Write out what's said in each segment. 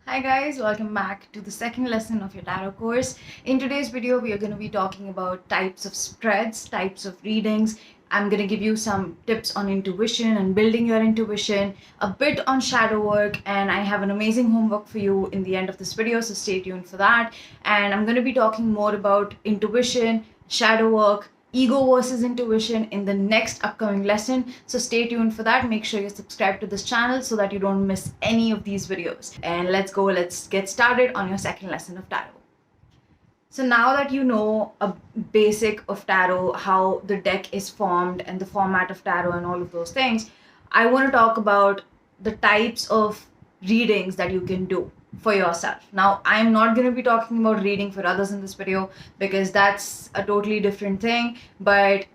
Hi guys, welcome back to the second lesson of your tarot course. In today's video, we are going to be talking about types of spreads, types of readings. I'm going to give you some tips on intuition and building your intuition, a bit on shadow work, and I have an amazing homework for you in the end of this video, so stay tuned for that. And I'm going to be talking more about intuition, shadow work, ego versus intuition in the next upcoming lesson, so stay tuned for that. Make sure you subscribe to this channel so that you don't miss any of these videos. And let's get started on your second lesson of tarot. So now that you know a basic of tarot, how the deck is formed and the format of tarot and all of those things, I want to talk about the types of readings that you can do for yourself. Now, I'm not going to be talking about reading for others in this video because that's a totally different thing, but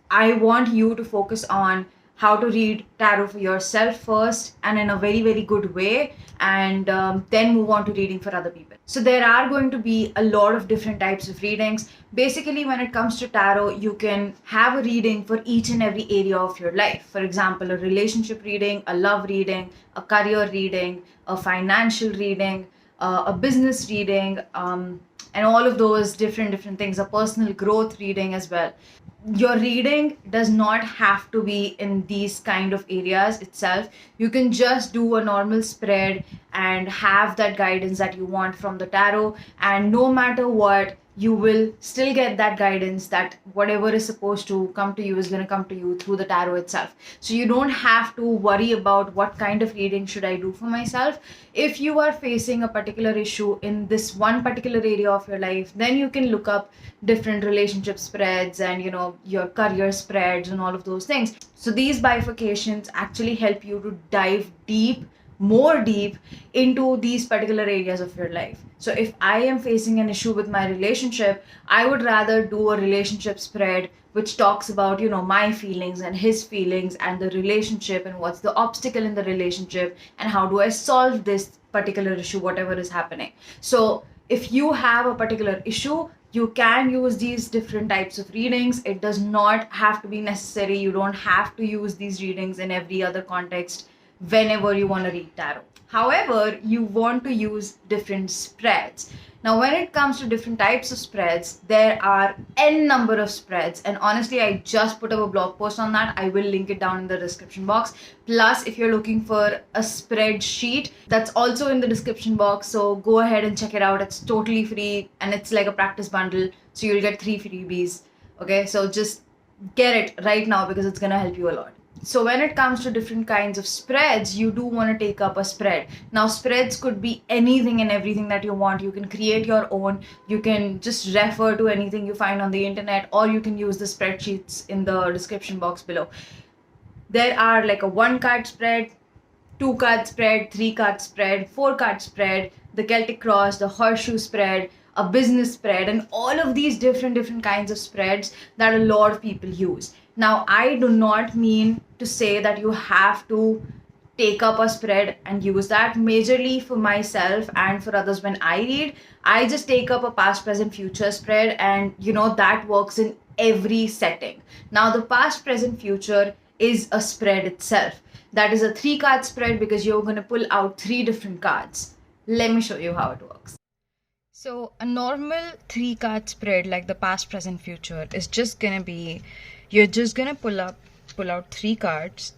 I want you to focus on how to read tarot for yourself first and in a very, very good way, and then move on to reading for other people. So there are going to be a lot of different types of readings. Basically, when it comes to tarot, you can have a reading for each and every area of your life. For example, a relationship reading, a love reading, a career reading, a financial reading, a business reading, and all of those different things, a personal growth reading as well. Your reading does not have to be in these kind of areas itself. You can just do a normal spread and have that guidance that you want from the tarot, and no matter what, you will still get that guidance that whatever is supposed to come to you is going to come to you through the tarot itself. So you don't have to worry about what kind of reading should I do for myself. If you are facing a particular issue in this one particular area of your life, then you can look up different relationship spreads and your career spreads and all of those things. So these bifurcations actually help you to dive more deep into these particular areas of your life. So if I am facing an issue with my relationship, I would rather do a relationship spread which talks about my feelings and his feelings and the relationship and what's the obstacle in the relationship and how do I solve this particular issue, whatever is happening. So if you have a particular issue, you can use these different types of readings. It does not have to be necessary. You don't have to use these readings in every other context whenever you want to read tarot. However, you want to use different spreads. Now, when it comes to different types of spreads, there are n number of spreads, and honestly, I just put up a blog post on that. I will link it down in the description box. Plus, if you're looking for a spreadsheet, that's also in the description box, so go ahead and check it out. It's totally free and it's like a practice bundle, so you'll get 3 freebies. Okay, so just get it right now because it's gonna help you a lot. So when it comes to different kinds of spreads, you do want to take up a spread. Now, spreads could be anything and everything that you want. You can create your own. You can just refer to anything you find on the internet, or you can use the spreadsheets in the description box below. There are like a 1-card spread, 2-card spread, 3-card spread, 4-card spread, the Celtic cross, the horseshoe spread, a business spread, and all of these different kinds of spreads that a lot of people use. Now, I do not mean to say that you have to take up a spread and use that. Majorly for myself and for others, when I read, I just take up a past, present, future spread, and that works in every setting. Now, the past, present, future is a spread itself. That is a 3-card spread because you're going to pull out 3 different cards. Let me show you how it works. So a normal 3-card spread like the past, present, future is just going to be, you're just going to pull out 3 cards.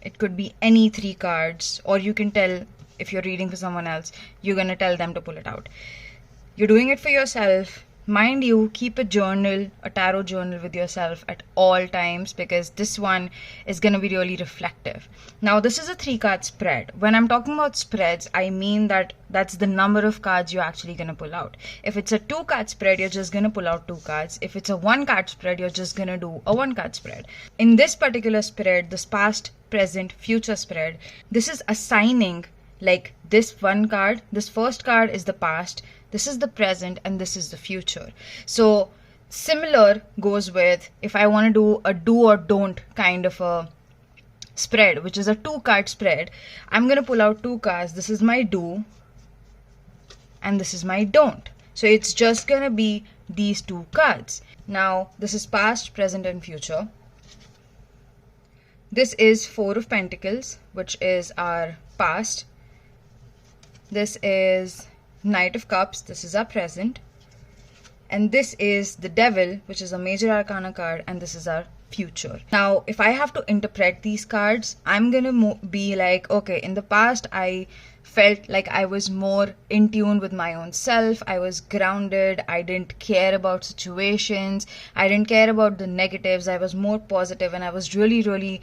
It could be any 3 cards, or you can tell, if you're reading for someone else, you're going to tell them to pull it out. You're doing it for yourself. Mind you, keep a journal, a tarot journal with yourself at all times because this one is going to be really reflective. Now, this is a 3-card spread. When I'm talking about spreads, I mean that that's the number of cards you're actually going to pull out. If it's a 2-card spread, you're just going to pull out 2 cards. If it's a 1-card spread, you're just going to do a 1-card spread. In this particular spread, this past, present, future spread, this is assigning like this 1 card. This first card is the past, this is the present, and this is the future. So similar goes with if I want to do a do or don't kind of a spread, which is a 2-card spread. I'm going to pull out 2 cards. This is my do and this is my don't. So it's just going to be these 2 cards. Now, this is past, present, and future. This is 4 of Pentacles, which is our past. This is Knight of Cups. This is our present. And this is the Devil, which is a major arcana card, and this is our future. Now, if I have to interpret these cards, I'm gonna be like, okay, in the past, I felt like I was more in tune with my own self. I was grounded. I didn't care about situations. I didn't care about the negatives. I was more positive, and I was really, really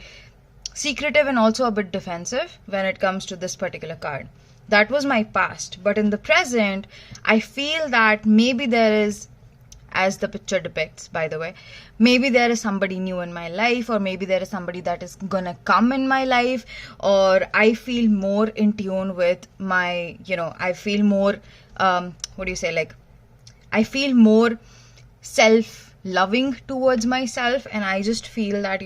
secretive and also a bit defensive when it comes to this particular card. That was my past. But in the present, I feel that maybe there is, as the picture depicts, by the way, maybe there is somebody new in my life, or maybe there is somebody that is gonna come in my life, or I feel more in tune with my, I feel more, I feel more self-loving towards myself, and I just feel that,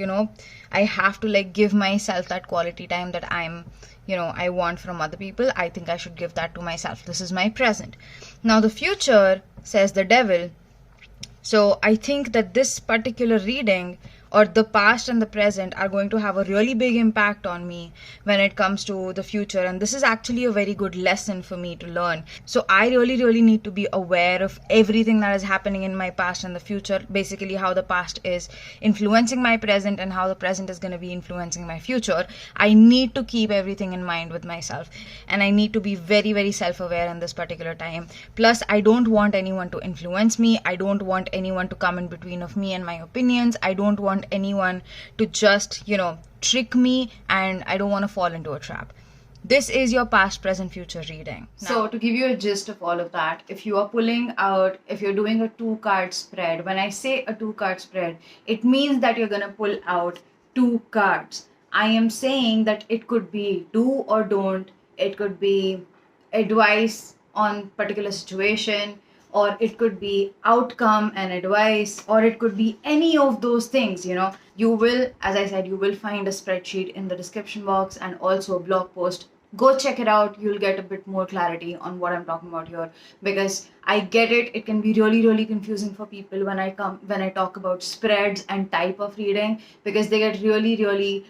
I have to give myself that quality time that I want from other people. I think I should give that to myself. This is my present. Now the future, says the Devil. So I think that this particular reading, or the past and the present, are going to have a really big impact on me when it comes to the future. And this is actually a very good lesson for me to learn. So I really, really need to be aware of everything that is happening in my past and the future. Basically, how the past is influencing my present and how the present is going to be influencing my future. I need to keep everything in mind with myself. And I need to be very, very self-aware in this particular time. Plus, I don't want anyone to influence me. I don't want anyone to come in between of me and my opinions. I don't want anyone to just trick me, and I don't want to fall into a trap. This is your past, present, future reading. So to give you a gist of all of that, if you are pulling out, if you're doing a 2-card spread, when I say a 2-card spread, it means that you're going to pull out 2 cards. I am saying that it could be do or don't, it could be advice on particular situation, or it could be outcome and advice, or it could be any of those things. You will, as I said, you will find a spreadsheet in the description box and also a blog post. Go check it out. You'll get a bit more clarity on what I'm talking about here, because I get it. It can be really, really confusing for people when I talk about spreads and type of reading, because they get really, really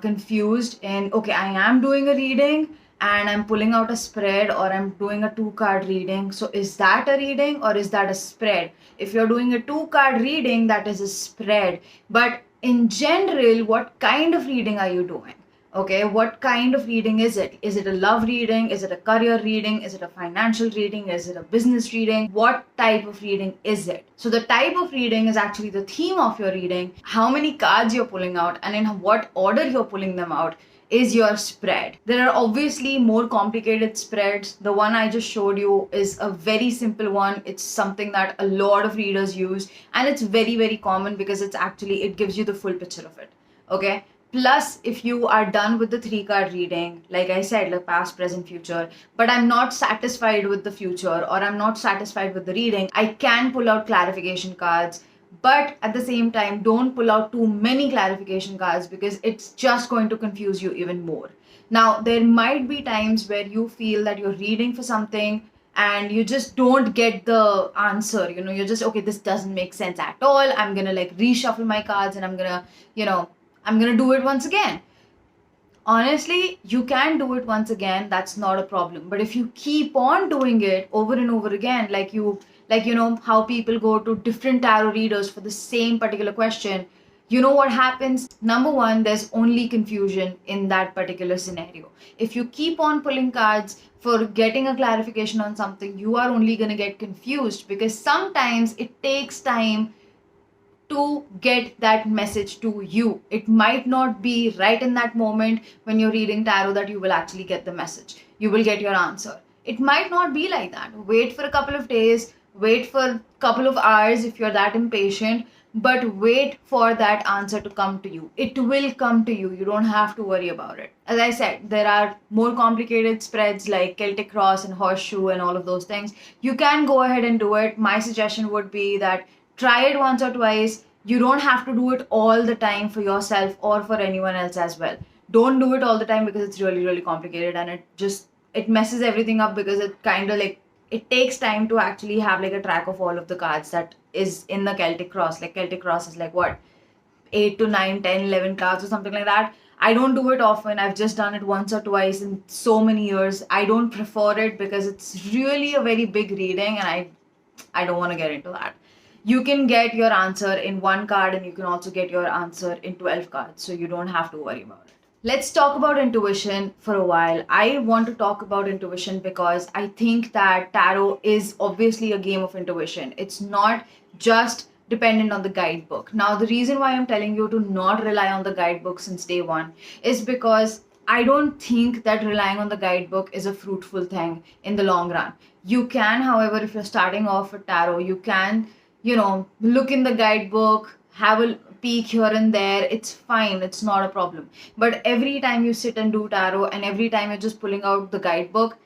confused. And okay, I am doing a reading and I'm pulling out a spread, or I'm doing a 2-card reading. So is that a reading or is that a spread? If you're doing a 2-card reading, that is a spread. But in general, what kind of reading are you doing? Okay, what kind of reading is it? Is it a love reading? Is it a career reading? Is it a financial reading? Is it a business reading? What type of reading is it? So the type of reading is actually the theme of your reading. How many cards you're pulling out and in what order you're pulling them out is your spread. There are obviously more complicated spreads. The one I just showed you is a very simple one. It's something that a lot of readers use, and it's very, very common because it gives you the full picture of it. Okay. Plus, if you are done with the 3-card reading, like I said, like past, present, future, but I'm not satisfied with the future, or I'm not satisfied with the reading, I can pull out clarification cards. But at the same time, don't pull out too many clarification cards, because it's just going to confuse you even more. Now, there might be times where you feel that you're reading for something and you just don't get the answer. You're just, okay, this doesn't make sense at all. I'm going to reshuffle my cards and I'm going to do it once again. Honestly, you can do it once again. That's not a problem. But if you keep on doing it over and over again, how people go to different tarot readers for the same particular question, what happens? Number one, there's only confusion in that particular scenario. If you keep on pulling cards for getting a clarification on something, you are only going to get confused, because sometimes it takes time to get that message to you. It might not be right in that moment when you're reading tarot that you will actually get the message. You will get your answer. It might not be like that. Wait for a couple of days, wait for a couple of hours if you're that impatient, but wait for that answer to come to you. It will come to you. You don't have to worry about it. As I said, there are more complicated spreads like Celtic Cross and Horseshoe and all of those things. You can go ahead and do it. My suggestion would be that try it once or twice. You don't have to do it all the time for yourself or for anyone else as well. Don't do it all the time, because it's really, really complicated, and it messes everything up, because it kind of it takes time to actually have a track of all of the cards that is in the Celtic Cross. Celtic Cross is 8 to 9, 10, 11 cards or something like that. I don't do it often. I've just done it once or twice in so many years. I don't prefer it because it's really a very big reading and I don't want to get into that. You can get your answer in one card and you can also get your answer in 12 cards. So you don't have to worry about it. Let's talk about intuition for a while. I want to talk about intuition because I think that tarot is obviously a game of intuition. It's not just dependent on the guidebook. Now, the reason why I'm telling you to not rely on the guidebook since day one is because I don't think that relying on the guidebook is a fruitful thing in the long run. You can, however, if you're starting off with tarot, you can, look in the guidebook, have a peek here and there. It's fine, it's not a problem. But every time you sit and do tarot and every time you're just pulling out the guidebook,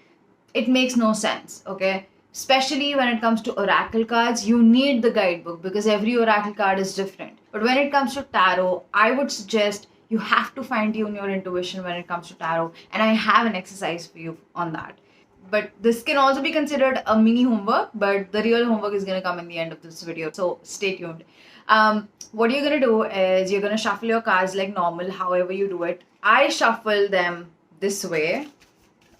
it makes no sense, okay? Especially when it comes to oracle cards, you need the guidebook because every oracle card is different. But when it comes to tarot, I would suggest you have to fine tune your intuition when it comes to tarot, and I have an exercise for you on that. But this can also be considered a mini homework, but the real homework is going to come in the end of this video, so stay tuned. What you're going to do is you're going to shuffle your cards like normal, however you do it. I shuffle them this way,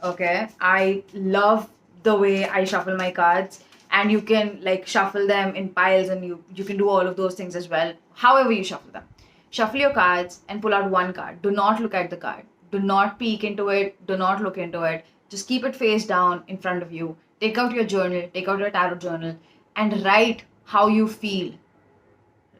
okay? I love the way I shuffle my cards, and you can like shuffle them in piles and you can do all of those things as well, however you shuffle them. Shuffle your cards and pull out one card. Do not look at the card. Do not peek into it. Do not look into it. Just keep it face down in front of you. Take out your journal, take out your tarot journal, and write how you feel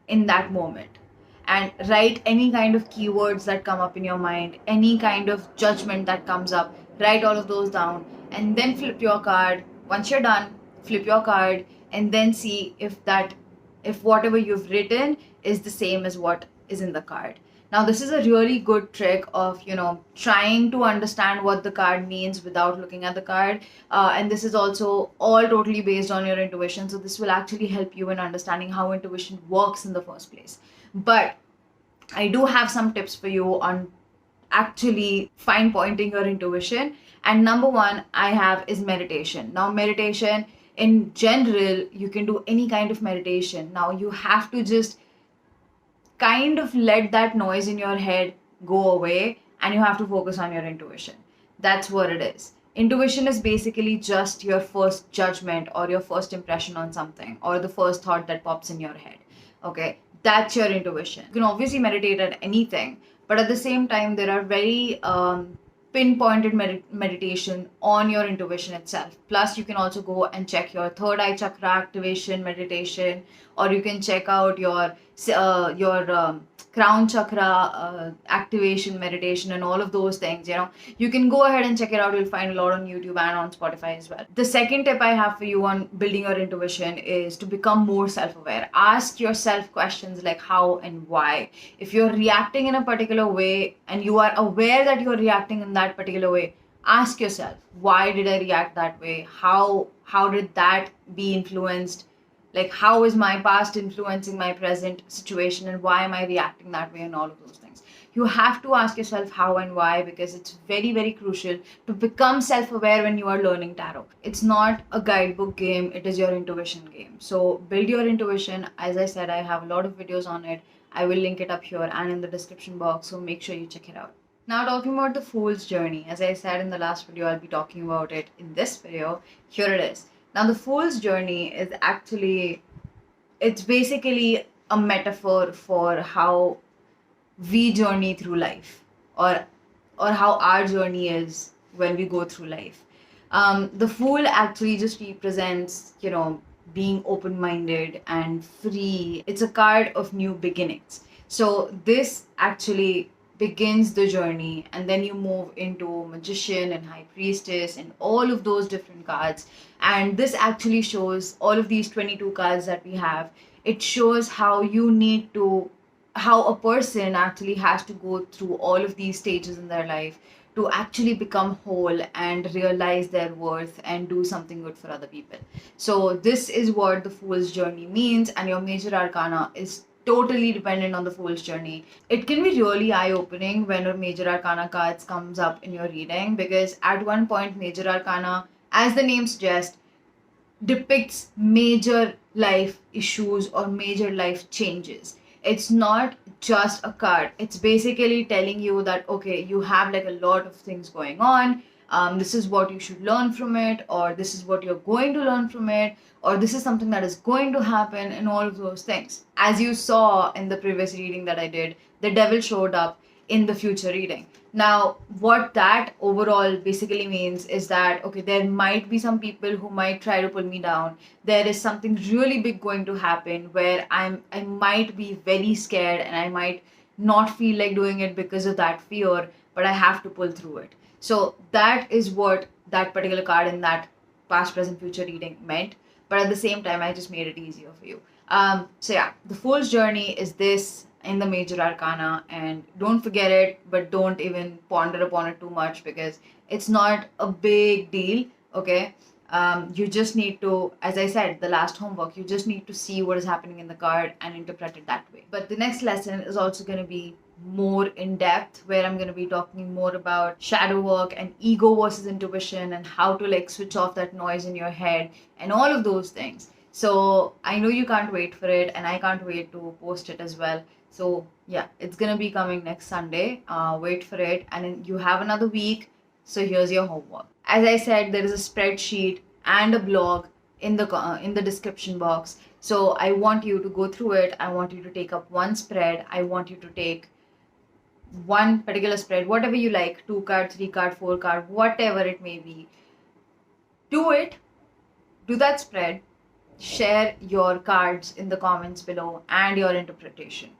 in that moment. And write any kind of keywords that come up in your mind, any kind of judgment that comes up. Write all of those down and then flip your card. Once you're done, flip your card and then see if whatever you've written is the same as what is in the card. Now, this is a really good trick of, trying to understand what the card means without looking at the card. And this is also all totally based on your intuition. So this will actually help you in understanding how intuition works in the first place. But I do have some tips for you on actually fine pointing your intuition. And number one I have is meditation. Now, meditation in general, you can do any kind of meditation. Now, you have to just kind of let that noise in your head go away and you have to focus on your intuition. That's what it is. Intuition is basically just your first judgment or your first impression on something or the first thought that pops in your head. Okay, that's your intuition. You can obviously meditate at anything, but at the same time, there are very pinpointed meditation on your intuition itself. Plus, you can also go and check your third eye chakra activation meditation, or you can check out your crown chakra activation meditation and all of those things. You can go ahead and check it out. You'll find a lot on YouTube and on Spotify as well. The second tip I have for you on building your intuition is to become more self-aware. Ask yourself questions like how and why. If you're reacting in a particular way and you are aware that you're reacting in that particular way, ask yourself, why did I react that way? How did that be influenced? Like, how is my past influencing my present situation and why am I reacting that way and all of those things? You have to ask yourself how and why because it's very, very crucial to become self-aware when you are learning tarot. It's not a guidebook game, it is your intuition game. So build your intuition. As I said, I have a lot of videos on it. I will link it up here and in the description box, so make sure you check it out. Now, talking about the Fool's Journey. As I said in the last video, I'll be talking about it in this video. Here it is. Now, the Fool's Journey is it's basically a metaphor for how we journey through life or how our journey is when we go through life. The Fool actually just represents, being open-minded and free. It's a card of new beginnings. So this actually begins the journey and then you move into Magician and High Priestess and all of those different cards. And this actually shows all of these 22 cards that we have. It shows how a person actually has to go through all of these stages in their life to actually become whole and realize their worth and do something good for other people. So this is what the Fool's Journey means, and your major arcana is totally dependent on the Fool's Journey. It can be really eye-opening when a major arcana cards comes up in your reading because at one point major arcana, as the name suggests, depicts major life issues or major life changes. It's not just a card. It's basically telling you that, okay, you have like a lot of things going on. This is what you should learn from it, or this is what you're going to learn from it, or this is something that is going to happen, and all of those things. As you saw in the previous reading that I did, the devil showed up in the future reading. Now, what that overall basically means is that, okay, there might be some people who might try to pull me down. There is something really big going to happen where I might be very scared, and I might not feel like doing it because of that fear, but I have to pull through it. So that is what that particular card in that past, present, future reading meant. But at the same time, I just made it easier for you. So yeah, the Fool's Journey is this in the major arcana, and don't forget it, but don't even ponder upon it too much, because it's not a big deal. Okay, you just need to, as I said, the last homework, you just need to see what is happening in the card and interpret it that way. But the next lesson is also going to be more in depth, where I'm going to be talking more about shadow work and ego versus intuition, and how to like switch off that noise in your head and all of those things. So I know you can't wait for it, and I can't wait to post it as well. So yeah, it's gonna be coming next Sunday. Wait for it, and then you have another week. So here's your homework. As I said, there is a spreadsheet and a blog in the description box. So I want you to go through it. I want you to take up one spread. I want you to take one particular spread, whatever you like, 2 card, 3 card, 4 card, whatever it may be. Do it. Do that spread. Share your cards in the comments below and your interpretation.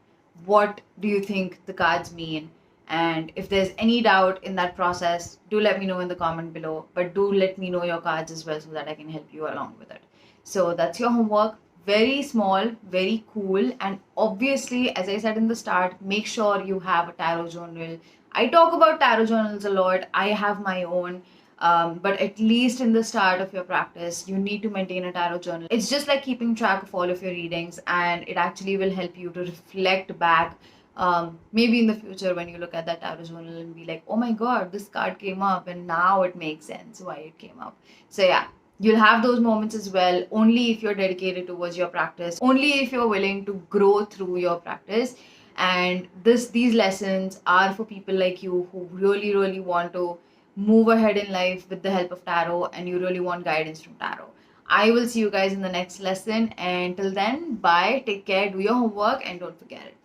What do you think the cards mean? And if there's any doubt in that process, do let me know in the comment below. But do let me know your cards as well, so that I can help you along with it. So that's your homework. Very small, very cool. And obviously, as I said in the start, make sure you have a tarot journal. I talk about tarot journals a lot. I have my own. But at least in the start of your practice, you need to maintain a tarot journal. It's just like keeping track of all of your readings, and it actually will help you to reflect back. Maybe in the future, when you look at that tarot journal and be like, oh my god, this card came up, and now it makes sense why it came up. So yeah, you'll have those moments as well, only if you're dedicated towards your practice, only if you're willing to grow through your practice. And these lessons are for people like you who really want to move ahead in life with the help of tarot, and you really want guidance from tarot. I will see you guys in the next lesson, and till then, bye, take care, do your homework, and don't forget it.